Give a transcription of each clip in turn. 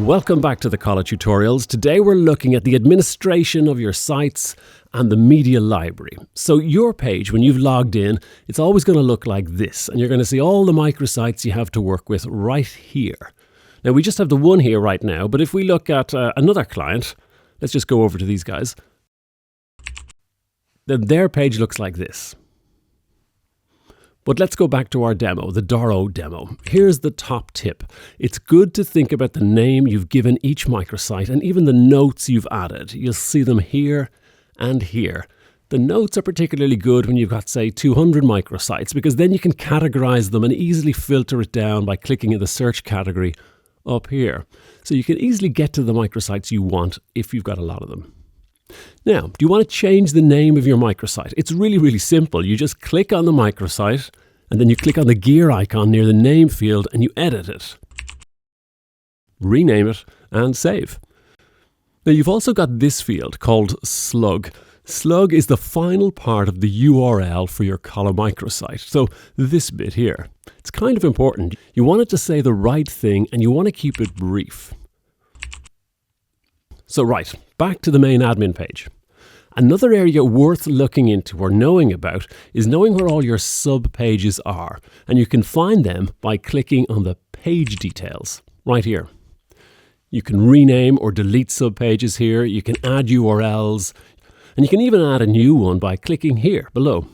Welcome back to the Kolla tutorials. Today we're looking at the administration of your sites and the media library. So your page, when you've logged in, it's always going to look like this, and you're going to see all the microsites you have to work with right here. Now we just have the one here right now, but if we look at another client, let's just go over to these guys, then their page looks like this. But let's go back to our demo, the Doro demo. Here's the top tip. It's good to think about the name you've given each microsite and even the notes you've added. You'll see them here and here. The notes are particularly good when you've got, say, 200 microsites, because then you can categorize them and easily filter it down by clicking in the search category up here. So you can easily get to the microsites you want if you've got a lot of them. Now, do you want to change the name of your microsite? It's really simple. You just click on the microsite and then you click on the gear icon near the name field and you edit it. Rename it and save. Now you've also got this field called slug. Slug is the final part of the URL for your Kolla microsite. So this bit here, it's kind of important. You want it to say the right thing and you want to keep it brief. So right, back to the main admin page. Another area worth looking into or knowing about is knowing where all your sub-pages are. And you can find them by clicking on the page details right here. You can rename or delete sub-pages here. You can add URLs. And you can even add a new one by clicking here below.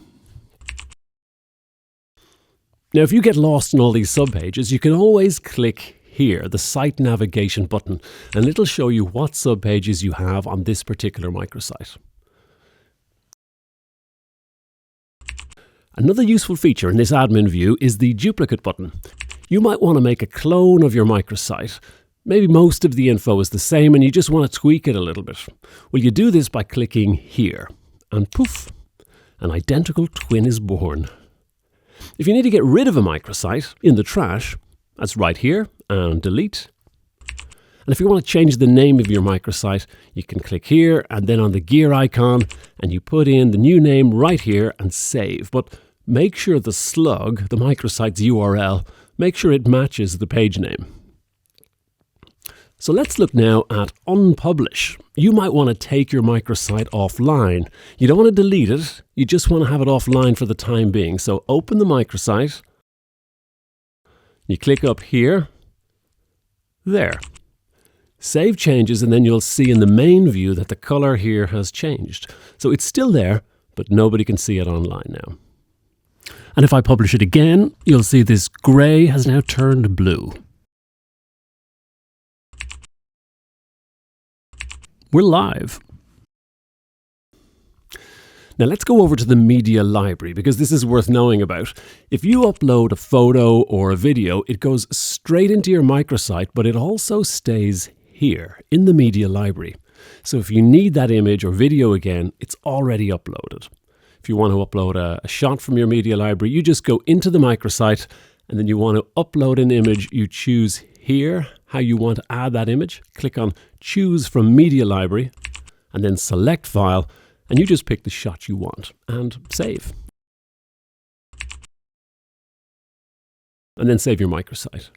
Now, if you get lost in all these sub-pages, you can always click here, the site navigation button, and it'll show you what subpages you have on this particular microsite. Another useful feature in this admin view is the duplicate button. You might want to make a clone of your microsite. Maybe most of the info is the same and you just want to tweak it a little bit. Well, you do this by clicking here, and poof, an identical twin is born. If you need to get rid of a microsite in the trash, that's right here, and delete. And if you want to change the name of your microsite, you can click here and then on the gear icon and you put in the new name right here and save. But make sure the slug, the microsite's URL, make sure it matches the page name. So let's look now at unpublish. You might want to take your microsite offline. You don't want to delete it, you just want to have it offline for the time being. So open the microsite. You click up here, there. Save changes and then you'll see in the main view that the color here has changed. So it's still there, but nobody can see it online now. And if I publish it again, you'll see this gray has now turned blue. We're live. Now let's go over to the media library, because this is worth knowing about. If you upload a photo or a video, it goes straight into your microsite, but it also stays here in the media library. So if you need that image or video again, it's already uploaded. If you want to upload a shot from your media library, you just go into the microsite and then you want to upload an image. You choose here how you want to add that image. Click on choose from media library and then select file. And you just pick the shot you want and save. And then save your microsite.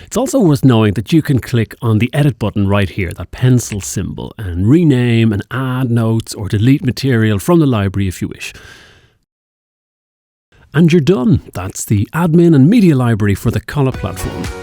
It's also worth knowing that you can click on the edit button right here, that pencil symbol, and rename and add notes or delete material from the library if you wish. And you're done. That's the admin and media library for the Kolla platform.